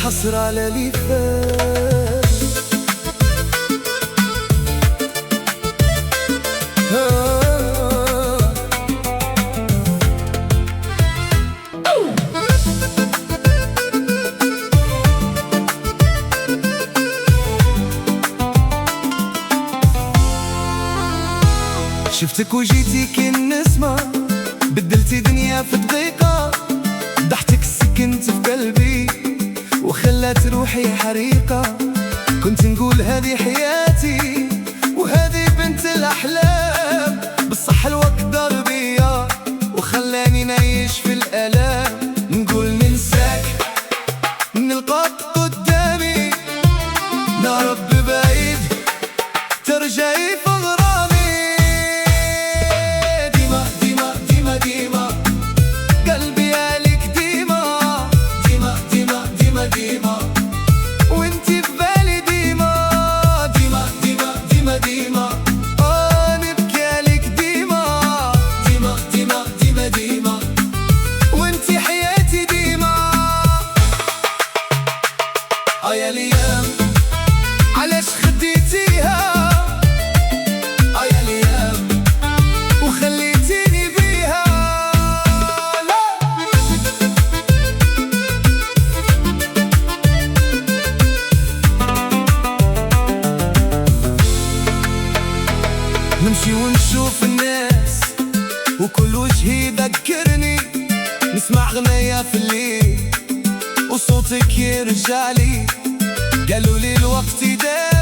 حصر على اللي فات. شفتك وجيتي كالنسمة، بدلتي دنيا في دقيقة. ضحكتك سكنت في قلبي وخلت روحي حريقة. كنت نقول هذه حياتي وهذه بنت الأحلام، بالصح الوقت دار بيا وخلاني نعيش في الآلام. نقول ننساك نلقاك قدامي، نهرب بعيد ترجعي في غرامي. ديما ديما ديما ديما قلبي عليك، ديما ديما ديما ديما ديما وانتي في بالي. ديما ديما ديما ديما ديما نبكي عليك. ديما ديما ديما ديما ديما وانتي حياتي. ديما يا الايام علاش خديتيها، يا الايام وخليتيني بيها. لا نمشي ونشوف الناس وكل وجهي يذكرني، نسمع غنايا في الليل وصوتك يرجع لي. قالوا لي الوقت يدار